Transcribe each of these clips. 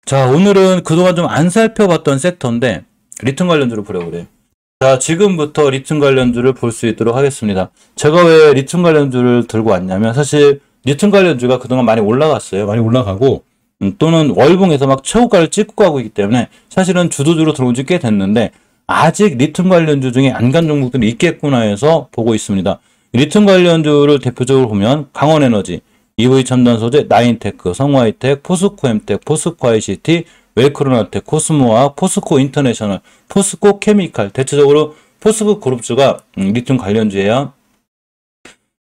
자, 오늘은 그동안 좀 안 살펴봤던 섹터인데 리튬 관련주를 보려고 그래요. 자, 지금부터 리튬 관련주를 볼 수 있도록 하겠습니다. 제가 왜 리튬 관련주를 들고 왔냐면 사실 리튬 관련주가 그동안 많이 올라갔어요. 많이 올라가고 또는 월봉에서 막 최고가를 찍고 가고 있기 때문에 사실은 주도주로 들어온 지 꽤 됐는데 아직 리튬 관련주 중에 안 간 종목들이 있겠구나 해서 보고 있습니다. 리튬 관련주를 대표적으로 보면 강원에너지, EV첨단소재, 나인테크, 성화이텍, 포스코엠텍, 포스코ICT, 웰크로나텍, 코스모아, 포스코인터내셔널, 포스코케미칼, 대체적으로 포스코 그룹주가 리튬 관련주예요.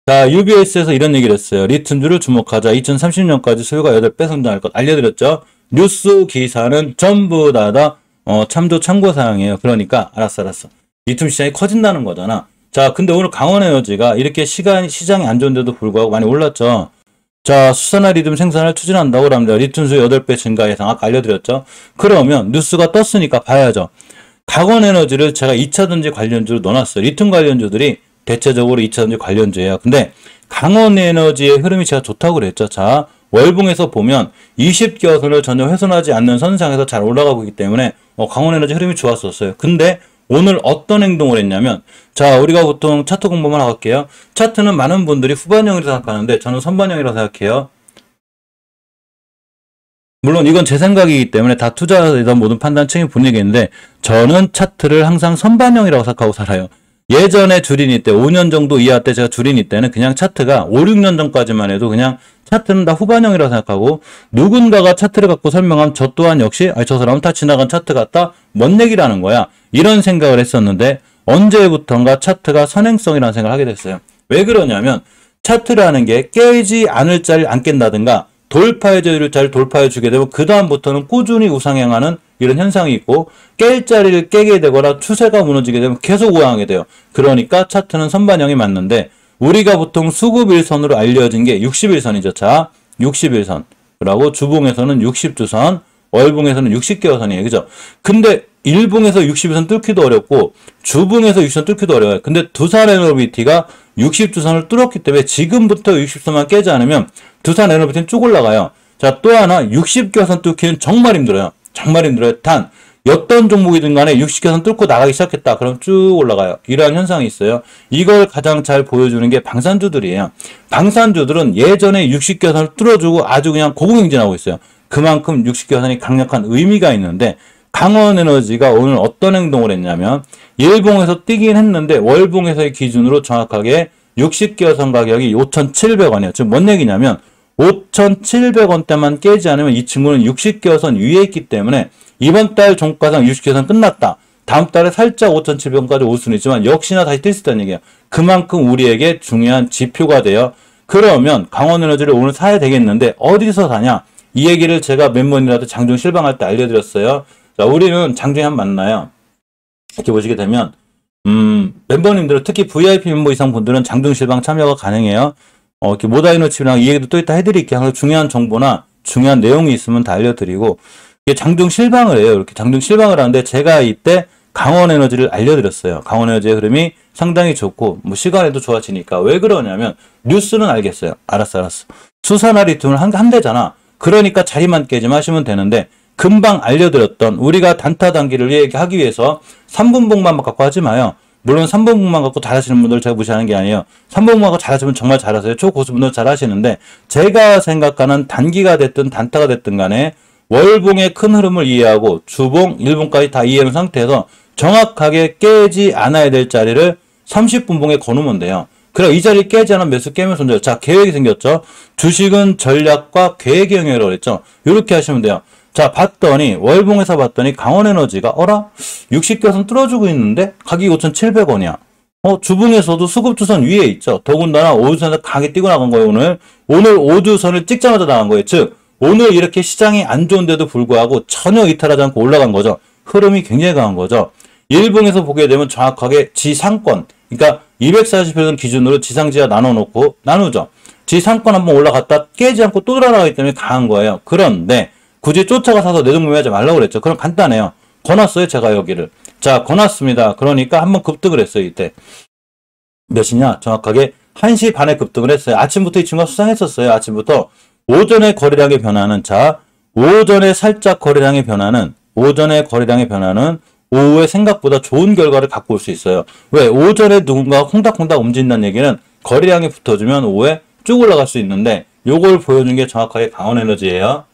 자, UBS에서 이런 얘기를 했어요. 리튬주를 주목하자. 2030년까지 수요가 8배 성장할 것 알려드렸죠. 뉴스 기사는 전부 다 참조 참고사항이에요. 그러니까 알았어. 리튬 시장이 커진다는 거잖아. 자, 근데 오늘 강원에너지가 이렇게 시장이 안 좋은데도 불구하고 많이 올랐죠. 자, 수산화 리튬 생산을 추진한다고 합니다. 리튬 수요 8배 증가 예상 아까 알려드렸죠. 그러면 뉴스가 떴으니까 봐야죠. 강원에너지를 제가 2차전지 관련주로 넣어놨어요. 리튬 관련주들이 대체적으로 2차전지 관련주예요. 근데 강원에너지의 흐름이 제가 좋다고 그랬죠. 자, 월봉에서 보면 20개선을 전혀 훼손하지 않는 선상에서 잘 올라가고 있기 때문에 강원에너지 흐름이 좋았었어요. 근데 오늘 어떤 행동을 했냐면, 자, 우리가 보통 차트 공부만 하고 할게요. 차트는 많은 분들이 후반형이라고 생각하는데 저는 선반형이라고 생각해요. 물론 이건 제 생각이기 때문에 다 투자이든 모든 판단 책임 분위기인데 저는 차트를 항상 선반형이라고 생각하고 살아요. 예전에 주린이 때 5년 정도 이하 때 제가 주린이 때는 그냥 차트가 5, 6년 전까지만 해도 그냥 차트는 다 후반형이라고 생각하고 누군가가 차트를 갖고 설명하면 저 또한 역시 저 사람은 다 지나간 차트 같다? 뭔 얘기라는 거야? 이런 생각을 했었는데 언제부턴가 차트가 선행성이라는 생각을 하게 됐어요. 왜 그러냐면 차트라는 게 깨지 않을 자리를 안 깬다든가 돌파해 줄 자리를 돌파해 주게 되면 그 다음부터는 꾸준히 우상향하는 이런 현상이 있고 깰 자리를 깨게 되거나 추세가 무너지게 되면 계속 우상하게 돼요. 그러니까 차트는 선반영이 맞는데 우리가 보통 수급일선으로 알려진 게 60일선이죠. 자, 60일선. 그리고 주봉에서는 60주선, 월봉에서는 60개월선이에요. 그죠? 근데 일봉에서 60일선 뚫기도 어렵고 주봉에서 60선 뚫기도 어려워요. 근데 두산에너비티가 60주선을 뚫었기 때문에 지금부터 60선만 깨지 않으면 두산에너비티는 쭉 올라가요. 자, 또 하나 60개월선 뚫기는 정말 힘들어요. 정말 힘들어요. 단 어떤 종목이든 간에 60개선 뚫고 나가기 시작했다. 그럼 쭉 올라가요. 이러한 현상이 있어요. 이걸 가장 잘 보여주는 게 방산주들이에요. 방산주들은 예전에 60개선을 뚫어주고 아주 그냥 고공행진하고 있어요. 그만큼 60개선이 강력한 의미가 있는데 강원에너지가 오늘 어떤 행동을 했냐면 일봉에서 뛰긴 했는데 월봉에서의 기준으로 정확하게 60개선 가격이 5,700원이에요. 즉 뭔 얘기냐면 5,700원대만 깨지 않으면 이 친구는 60개선 위에 있기 때문에 이번 달 종가상 60개선 끝났다. 다음 달에 살짝 5,700원까지 올 수는 있지만 역시나 다시 뛸 수 있다는 얘기예요. 그만큼 우리에게 중요한 지표가 돼요. 그러면 강원에너지를 오늘 사야 되겠는데 어디서 사냐? 이 얘기를 제가 멤버님들한테 장중 실방할 때 알려드렸어요. 자, 우리는 장중에 한번 만나요. 이렇게 보시게 되면 멤버님들은 특히 VIP 멤버 이상 분들은 장중 실방 참여가 가능해요. 이렇게 모다이노칩이랑 이 얘기도 또 이따 해드릴게요. 항상 중요한 정보나 중요한 내용이 있으면 다 알려드리고 이게 장중 실방을 해요. 이렇게 장중 실방을 하는데 제가 이때 강원에너지를 알려드렸어요. 강원에너지의 흐름이 상당히 좋고 뭐 시간에도 좋아지니까 왜 그러냐면 뉴스는 알겠어요. 알았어. 수산화 리튬을 한 대잖아. 그러니까 자리만 깨지 마시면 되는데 금방 알려드렸던 우리가 단타 단기를 얘기하기 위해서 3분봉만 갖고 하지 마요. 물론 3분봉만 갖고 잘하시는 분들 제가 무시하는 게 아니에요. 3분봉만 갖고 잘하시면 정말 잘하세요. 초고수분들 잘하시는데 제가 생각하는 단기가 됐든 단타가 됐든 간에 월봉의 큰 흐름을 이해하고 주봉, 일봉까지 다 이해한 상태에서 정확하게 깨지 않아야 될 자리를 30분봉에 거놓으면 돼요. 그래 이 자리 깨지 않으면 매수 깨면 손절. 자, 계획이 생겼죠. 주식은 전략과 계획의 영역이라고 그랬죠. 이렇게 하시면 돼요. 자, 봤더니 월봉에서 봤더니 강원에너지가 60개선 뚫어주고 있는데 가격이 5,700원이야. 주봉에서도 수급주선 위에 있죠. 더군다나 5주선에서 강하게 뛰고 나간 거예요. 오늘 5주선을 찍자마자 나간 거예요. 즉 오늘 이렇게 시장이 안 좋은데도 불구하고 전혀 이탈하지 않고 올라간 거죠. 흐름이 굉장히 강한 거죠. 일봉에서 보게 되면 정확하게 지상권, 그러니까 240편 기준으로 지상지하 나누죠. 지상권 한번 올라갔다 깨지 않고 또 돌아가기 때문에 강한 거예요. 그런데 굳이 쫓아가 사서 내동매매하지 말라고 그랬죠. 그럼 간단해요. 거놨어요, 제가 여기를. 자, 거놨습니다. 그러니까 한번 급등을 했어요, 이때. 몇이냐? 정확하게 1시 반에 급등을 했어요. 아침부터 이 친구가 수상했었어요. 아침부터. 오전에 거래량의 변화는 자, 오전에 살짝 거래량의 변화는 오후에 생각보다 좋은 결과를 갖고 올 수 있어요. 왜? 오전에 누군가 콩닥콩닥 움직인다는 얘기는 거래량이 붙어주면 오후에 쭉 올라갈 수 있는데 요걸 보여준 게 정확하게 강원에너지예요.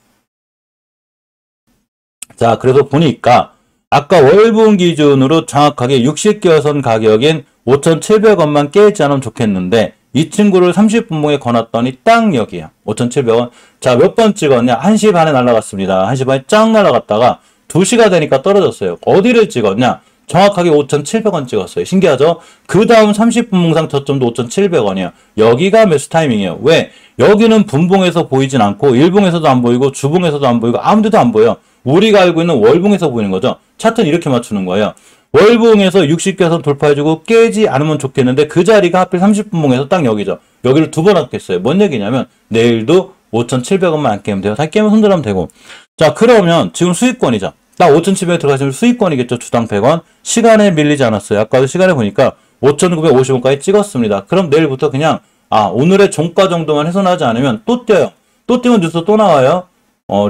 자, 그래서 보니까 아까 월분 기준으로 정확하게 60개선 가격인 5,700원만 깨지 않으면 좋겠는데 이 친구를 30분봉에 거놨더니 딱 여기야. 5,700원. 자, 몇 번 찍었냐? 1시 반에 날아갔습니다. 1시 반에 쫙 날아갔다가 2시가 되니까 떨어졌어요. 어디를 찍었냐? 정확하게 5,700원 찍었어요. 신기하죠? 그 다음 30분봉상 저점도 5,700원이에요. 여기가 매수 타이밍이에요. 왜? 여기는 분봉에서 보이진 않고 일봉에서도 안 보이고 주봉에서도 안 보이고 아무 데도 안 보여요. 우리가 알고 있는 월봉에서 보이는 거죠. 차트는 이렇게 맞추는 거예요. 월봉에서 60개선 돌파해주고 깨지 않으면 좋겠는데 그 자리가 하필 30분봉에서 딱 여기죠. 여기를 두 번 왔겠어요. 뭔 얘기냐면 내일도 5,700원만 안 깨면 돼요. 다 깨면 손절하면 되고. 자, 그러면 지금 수익권이죠. 딱 5,700원 들어가시면 수익권이겠죠. 주당 100원. 시간에 밀리지 않았어요. 아까도 시간에 보니까 5,950원까지 찍었습니다. 그럼 내일부터 그냥 오늘의 종가 정도만 훼손하지 않으면 또 뛰어요. 또 뛰면 뉴스 또 나와요.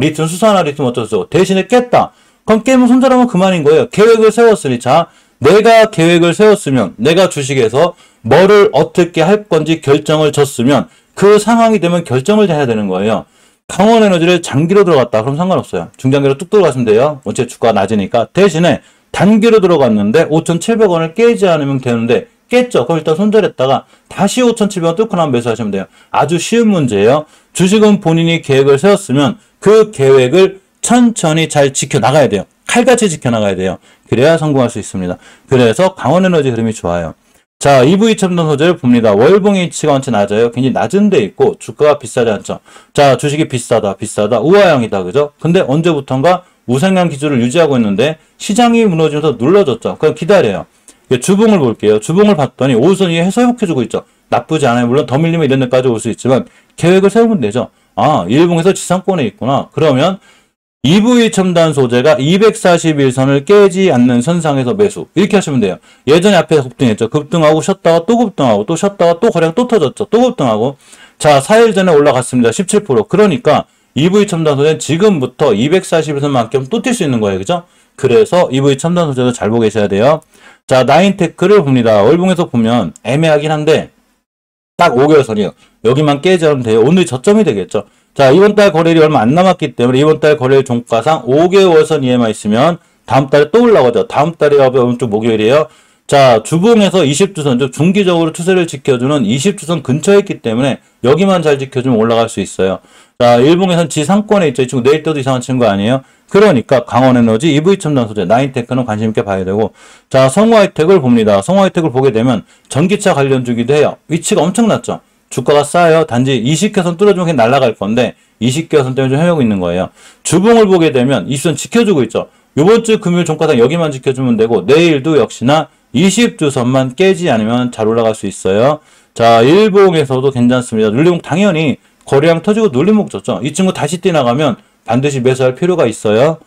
리튬 수산화 리튬 어쩌고 대신에 깼다. 그럼 깨면 손절하면 그만인 거예요. 계획을 세웠으니 자, 내가 계획을 세웠으면 내가 주식에서 뭐를 어떻게 할 건지 결정을 졌으면 그 상황이 되면 결정을 해야 되는 거예요. 강원에너지를 장기로 들어갔다. 그럼 상관없어요. 중장기로 뚝 들어갔으면 돼요. 어차피 주가가 낮으니까. 대신에 단기로 들어갔는데 5,700원을 깨지 않으면 되는데 깼죠. 그럼 일단 손절했다가 다시 5,700원 뚫고 나면 매수하시면 돼요. 아주 쉬운 문제예요. 주식은 본인이 계획을 세웠으면 그 계획을 천천히 잘 지켜나가야 돼요. 칼같이 지켜나가야 돼요. 그래야 성공할 수 있습니다. 그래서 강원에너지 흐름이 좋아요. 자, EV 첨단 소재를 봅니다. 월봉의 위치가 원체 낮아요. 굉장히 낮은 데 있고 주가가 비싸지 않죠. 자, 주식이 비싸다. 우하향이다. 그죠? 근데 언제부턴가 우상향 기조를 유지하고 있는데 시장이 무너지면서 눌러졌죠. 그럼 기다려요. 주봉을 볼게요. 주봉을 봤더니 오선 위에 해서 회복해주고 있죠. 나쁘지 않아요. 물론 더 밀리면 이런 데까지 올 수 있지만 계획을 세우면 되죠. 일봉에서 지상권에 있구나. 그러면 EV 첨단 소재가 241선을 깨지 않는 선상에서 매수. 이렇게 하시면 돼요. 예전에 앞에 급등했죠. 급등하고 쉬었다가 또 급등하고 또 쉬었다가 또 거래가 또 터졌죠. 또 급등하고. 자, 4일 전에 올라갔습니다. 17%. 그러니까 EV 첨단 소재는 지금부터 241선만큼 또 뛸 수 있는 거예요. 그죠? 그래서 EV 첨단 소재도 잘 보고 계셔야 돼요. 자, 나인테크를 봅니다. 월봉에서 보면 애매하긴 한데 딱 5개월선이에요. 여기만 깨지 않으면 돼요. 오늘 저점이 되겠죠. 자, 이번 달 거래일이 얼마 안 남았기 때문에 이번 달 거래일 종가상 5개월선 이에만 있으면 다음 달에 또 올라가죠. 다음 달이 오른쪽 목요일이에요. 자, 주봉에서 20주선, 즉 중기적으로 추세를 지켜주는 20주선 근처에 있기 때문에 여기만 잘 지켜주면 올라갈 수 있어요. 자, 일봉에선 지상권에 있죠. 이 친구 내일 떠도 이상한 친구 아니에요. 그러니까 강원에너지, EV첨단 소재, 나인테크는 관심 있게 봐야 되고, 자, 성우하이텍을 봅니다. 성우하이텍을 보게 되면 전기차 관련주기도 해요. 위치가 엄청 낮죠. 주가가 싸요. 단지 20개선 뚫어주면 그냥 날아갈 건데 20개선 때문에 좀 헤매고 있는 거예요. 주봉을 보게 되면 20선 지켜주고 있죠. 요번 주 금요일 종가상 여기만 지켜주면 되고 내일도 역시나 20주선만 깨지 않으면 잘 올라갈 수 있어요. 자, 일봉에서도 괜찮습니다. 눌림목 당연히 거래량 터지고 눌림목 줬죠. 이 친구 다시 뛰나가면 반드시 매수할 필요가 있어요.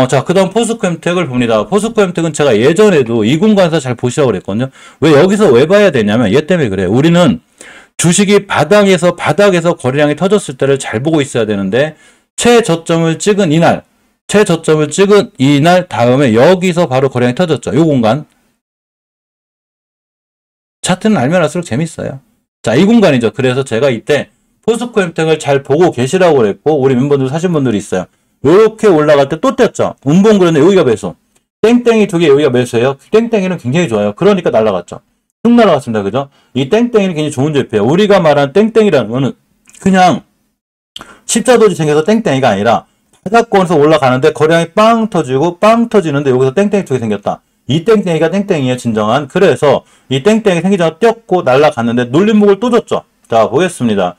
자, 그 다음 포스코엠텍을 봅니다. 포스코엠텍은 제가 예전에도 이 공간에서 잘 보시라고 그랬거든요. 왜 여기서 왜 봐야 되냐면 얘 때문에 그래요. 우리는 주식이 바닥에서 거래량이 터졌을 때를 잘 보고 있어야 되는데 최저점을 찍은 이날 다음에 여기서 바로 거래량이 터졌죠. 요 공간. 차트는 알면 알수록 재밌어요. 자, 이 공간이죠. 그래서 제가 이때 포스코엠텍을 잘 보고 계시라고 그랬고 우리 멤버들 사신 분들이 있어요. 요렇게 올라갈 때 또 뗐죠. 운봉 그랬는데 여기가 매수. 땡땡이 두 개 여기가 매수예요. 땡땡이는 굉장히 좋아요. 그러니까 날아갔죠. 쭉 날아갔습니다. 그죠? 이 땡땡이는 굉장히 좋은 제표예요. 우리가 말한 땡땡이라는 거는 그냥 십자도지 생겨서 땡땡이가 아니라 바닥권에서 올라가는데 거래량이 빵 터지는데 여기서 땡땡이 두 개 생겼다. 이 땡땡이가 땡땡이에요. 진정한. 그래서 이 땡땡이 생기자마자 뛰었고 날아갔는데 눌림목을 또 줬죠. 자, 보겠습니다.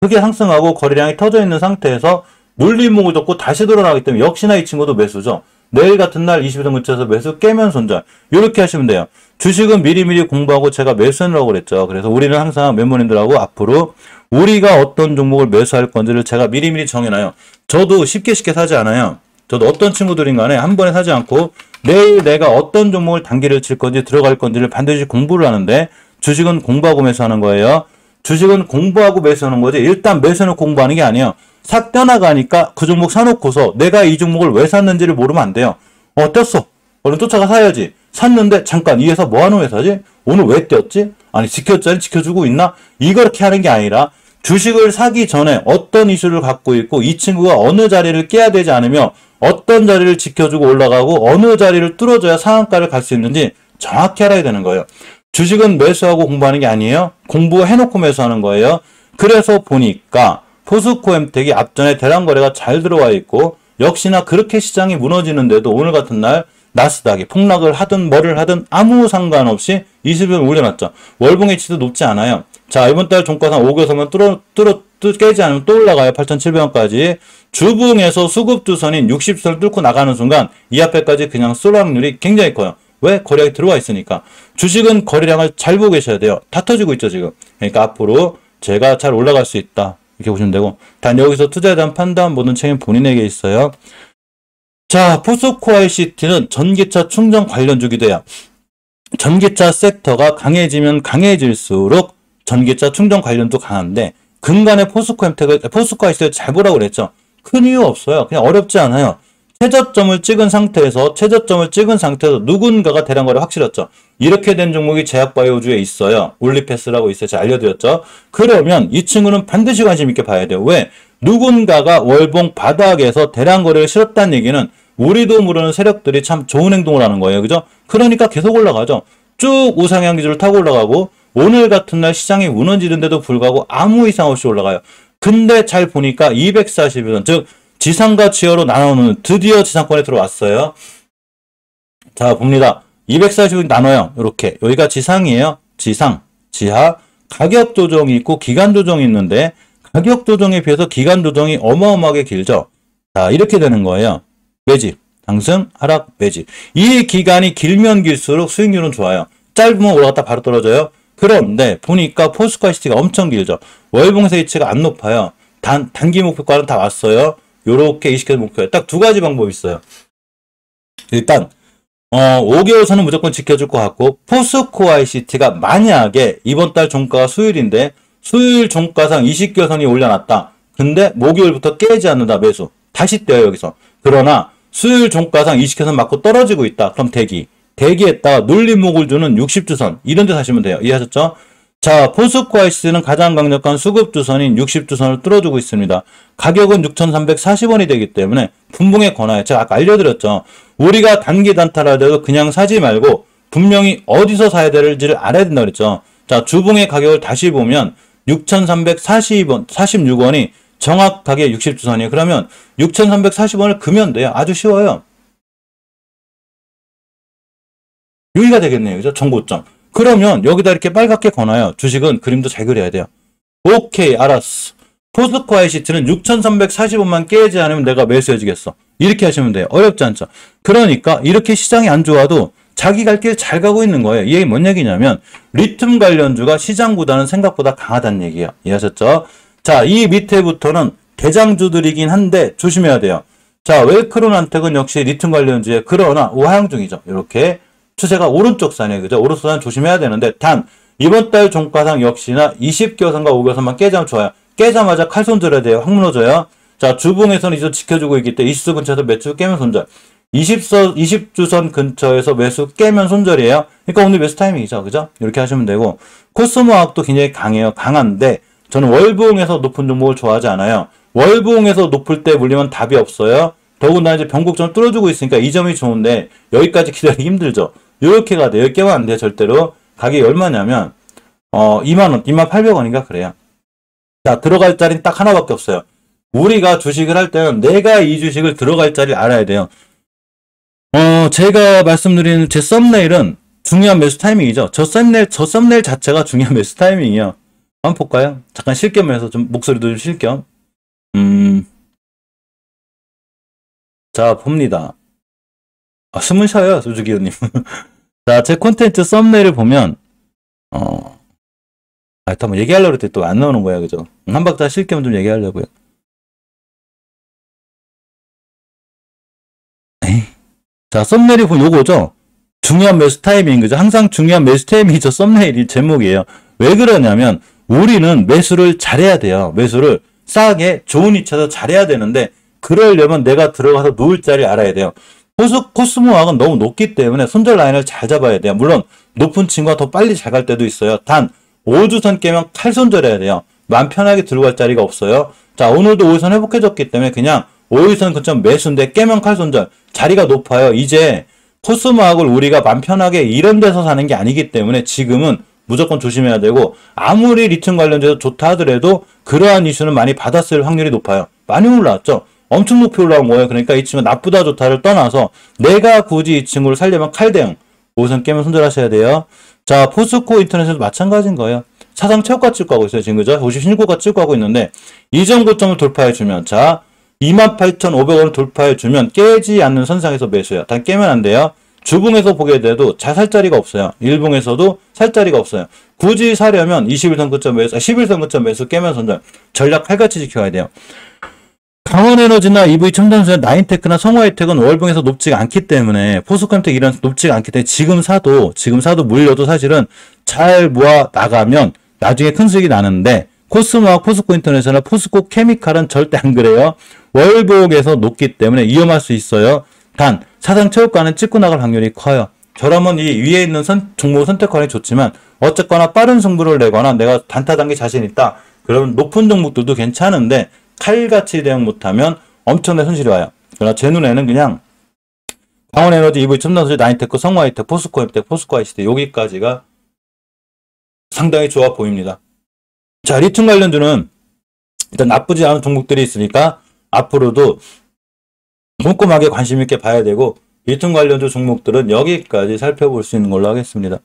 크게 상승하고 거래량이 터져 있는 상태에서 눌림목을 줬고 다시 돌아나가기 때문에 역시나 이 친구도 매수죠. 내일 같은 날 22선 근처에서 매수 깨면 손절. 이렇게 하시면 돼요. 주식은 미리미리 공부하고 제가 매수하라고 그랬죠. 그래서 우리는 항상 멤버님들하고 앞으로 우리가 어떤 종목을 매수할 건지를 제가 미리미리 정해놔요. 저도 쉽게 사지 않아요. 저도 어떤 친구들인 간에 한 번에 사지 않고 내일 내가 어떤 종목을 단기를 칠 건지 들어갈 건지를 반드시 공부를 하는데 주식은 공부하고 매수하는 거예요. 주식은 공부하고 매수하는 거지 일단 매수는 공부하는 게 아니에요. 싹 떠나가니까 그 종목 사놓고서 내가 이 종목을 왜 샀는지를 모르면 안 돼요. 떴어. 얼른 쫓아가 사야지. 샀는데 잠깐 이 회사 뭐 하는 회사지? 오늘 왜 뛰었지? 아니 지켰자니 지켜주고 있나? 이렇게 하는 게 아니라 주식을 사기 전에 어떤 이슈를 갖고 있고 이 친구가 어느 자리를 깨야 되지 않으며 어떤 자리를 지켜주고 올라가고 어느 자리를 뚫어줘야 상한가를 갈 수 있는지 정확히 알아야 되는 거예요. 주식은 매수하고 공부하는 게 아니에요. 공부해놓고 매수하는 거예요. 그래서 보니까 포스코엠텍이 앞전에 대량거래가 잘 들어와 있고 역시나 그렇게 시장이 무너지는데도 오늘 같은 날 나스닥이 폭락을 하든 뭐를 하든 아무 상관없이 20일 올려놨죠. 월봉 H도 높지 않아요. 자, 이번 달 종가상 5개선만 깨지 않으면 또 올라가요. 8,700원까지. 주봉에서 수급주선인 60선을 뚫고 나가는 순간 이 앞에까지 그냥 쏠 확률이 굉장히 커요. 왜? 거래량이 들어와 있으니까. 주식은 거래량을 잘 보고 계셔야 돼요. 다 터지고 있죠, 지금. 그러니까 앞으로 제가 잘 올라갈 수 있다. 이렇게 보시면 되고. 단 여기서 투자에 대한 판단 모든 책임 본인에게 있어요. 자, 포스코 ICT는 전기차 충전 관련주기 돼요. 전기차 섹터가 강해지면 강해질수록 전기차 충전 관련도 강한데 근간에 포스코 ICT를 잘 보라고 그랬죠. 큰 이유 없어요. 그냥 어렵지 않아요. 최저점을 찍은 상태에서 누군가가 대량거래 확실했죠. 이렇게 된 종목이 제약바이오주에 있어요. 올리패스라고 있어요. 제가 알려드렸죠. 그러면 이 친구는 반드시 관심 있게 봐야 돼요. 왜? 누군가가 월봉 바닥에서 대량거래를 실었다는 얘기는 우리도 모르는 세력들이 참 좋은 행동을 하는 거예요. 그죠? 그러니까 계속 올라가죠. 쭉 우상향 기조를 타고 올라가고 오늘 같은 날 시장이 무너지는데도 불구하고 아무 이상 없이 올라가요. 근데 잘 보니까 240원, 즉 지상과 지하로 나누는 드디어 지상권에 들어왔어요. 자, 봅니다. 240원 나눠요. 이렇게. 여기가 지상이에요. 지상, 지하, 가격 조정이 있고 기간 조정이 있는데 가격 조정에 비해서 기간 조정이 어마어마하게 길죠. 자, 이렇게 되는 거예요. 매집, 상승, 하락, 매집. 이 기간이 길면 길수록 수익률은 좋아요. 짧으면 올라갔다 바로 떨어져요. 그런데 보니까 포스코 ICT가 엄청 길죠. 월봉에서 H가 안 높아요. 단기 목표가는 다 왔어요. 요렇게 이식해서 목표에 딱 두 가지 방법이 있어요. 일단 5개월선은 무조건 지켜줄 것 같고 포스코 ICT가 만약에 이번 달 종가가 수요일인데 수요일 종가상 20개월선이 올려놨다. 근데 목요일부터 깨지 않는다. 매수. 다시 떼요 여기서. 그러나 수요일 종가상 20개선 맞고 떨어지고 있다. 그럼 대기했다가 눌림목을 주는 60주선 이런 데 사시면 돼요. 이해하셨죠? 자, 포스코 ICT는 가장 강력한 수급주선인 60주선을 뚫어주고 있습니다. 가격은 6,340원이 되기 때문에 분봉에 권하여 제가 아까 알려드렸죠. 우리가 단기 단타라도 그냥 사지 말고 분명히 어디서 사야 될지를 알아야 된다고 그랬죠. 자, 주봉의 가격을 다시 보면 6,340원, 46원이 정확하게 60주선이에요. 그러면 6,340원을 그면 돼요. 아주 쉬워요. 여기가 되겠네요. 그죠? 정고점. 그러면 여기다 이렇게 빨갛게 거나요. 주식은 그림도 잘 그려야 돼요. 오케이, 알았어. 포스코 ICT는 6,340원만 깨지 않으면 내가 매수해주겠어. 이렇게 하시면 돼요. 어렵지 않죠? 그러니까 이렇게 시장이 안 좋아도 자기 갈 길 잘 가고 있는 거예요. 이 얘기 뭔 얘기냐면 리튬 관련주가 시장보다는 생각보다 강하다는 얘기예요. 이해하셨죠? 자, 이 밑에부터는 대장주들이긴 한데 조심해야 돼요. 자, 웰크론한텍은 역시 리튬 관련주에 그러나 우하향 중이죠. 이렇게 추세가 오른쪽 산이에요. 그죠? 오른쪽 산 조심해야 되는데 단 이번 달 종가상 역시나 20개선과 5개선만 깨자면 좋아요. 깨자마자 칼 손절해야 돼요. 확 무너져요. 자, 주봉에서는 이제 지켜주고 있기 때문에 20수 근처에서 매수 깨면 손절. 20주선 근처에서 매수 깨면 손절이에요. 그러니까 오늘 매수 타이밍이죠. 그죠? 이렇게 하시면 되고 코스모학도 굉장히 강해요. 강한데 저는 월봉에서 높은 종목을 좋아하지 않아요. 월봉에서 높을 때 물리면 답이 없어요. 더군다나 이제 변곡점을 뚫어주고 있으니까 이 점이 좋은데 여기까지 기다리기 힘들죠. 이렇게 가야 돼요. 10개만 안 돼요. 절대로. 가격이 얼마냐면 2만원, 2800원인가 그래요. 자, 들어갈 자리는 딱 하나밖에 없어요. 우리가 주식을 할 때는 내가 이 주식을 들어갈 자리를 알아야 돼요. 제가 말씀드리는 제 썸네일은 중요한 매수 타이밍이죠. 저 썸네일 자체가 중요한 매수 타이밍이에요. 한번 볼까요? 잠깐 쉴 겸해서 좀 목소리도 좀 쉴 겸. 자, 봅니다. 숨은 쉬어요, 수주기호님. 자, 제 콘텐츠 썸네일을 보면, 한번 얘기하려고 했더니 또 안 나오는 거야, 그죠? 한 박자 쉴 겸 좀 얘기하려고요. 에이. 자, 썸네일이 보면 요거죠? 중요한 매수 타이밍, 그죠? 항상 중요한 매수 타이밍이 저 썸네일이 제목이에요. 왜 그러냐면, 우리는 매수를 잘해야 돼요. 매수를 싸게 좋은 위치에서 잘해야 되는데 그러려면 내가 들어가서 놓을 자리를 알아야 돼요. 코스모학은 너무 높기 때문에 손절 라인을 잘 잡아야 돼요. 물론 높은 친구가 더 빨리 잘 갈 때도 있어요. 단 5주선 깨면 칼 손절해야 돼요. 마음 편하게 들고 갈 자리가 없어요. 자, 오늘도 5일선 회복해졌기 때문에 그냥 5일선 근처 매수인데 깨면 칼 손절. 자리가 높아요. 이제 코스모학을 우리가 마음 편하게 이런 데서 사는 게 아니기 때문에 지금은 무조건 조심해야 되고, 아무리 리튬 관련돼서 좋다 하더라도 그러한 이슈는 많이 받았을 확률이 높아요. 많이 올라왔죠. 엄청 높이 올라온 거예요. 그러니까 이 친구 나쁘다 좋다를 떠나서 내가 굳이 이 친구를 살려면 칼 대응. 5선 깨면 손절하셔야 돼요. 자, 포스코 인터넷에도 마찬가지인 거예요. 사상 최고가 찍고 하고 있어요. 지금 그죠? 56고가 찍고 하고 있는데 이전 고점을 돌파해주면, 자 28,500원을 돌파해주면 깨지 않는 선상에서 매수해요. 단 깨면 안 돼요. 주봉에서 보게 돼도 잘 살 자리가 없어요. 일봉에서도 살 자리가 없어요. 굳이 사려면 21선 고점 매수, 11선 고점 매수 깨면 손절. 전략 칼같이 지켜야 돼요. 강원에너지나 EV첨단소나 나인테크나 성화혜택은 월봉에서 높지가 않기 때문에, 포스코엠텍 이런 높지가 않기 때문에 지금 사도 물려도 사실은 잘 모아 나가면 나중에 큰 수익이 나는데, 코스모학, 포스코인터내셔널, 포스코케미칼은 절대 안 그래요. 월봉에서 높기 때문에 위험할 수 있어요. 단 사상 최고가는 찍고 나갈 확률이 커요. 저라면 이 위에 있는 종목 선택하는 게 좋지만, 어쨌거나 빠른 승부를 내거나 내가 단타 단계 자신 있다, 그러면 높은 종목들도 괜찮은데 칼같이 대응 못하면 엄청난 손실이 와요. 그러나 제 눈에는 그냥 강원에너지, EV첨단소재, 나인테크, 성화이텍, 포스코엠텍, 포스코ICT 여기까지가 상당히 좋아 보입니다. 자, 리튬 관련주는 일단 나쁘지 않은 종목들이 있으니까 앞으로도 꼼꼼하게 관심 있게 봐야 되고, 리튬 관련주 종목들은 여기까지 살펴볼 수 있는 걸로 하겠습니다.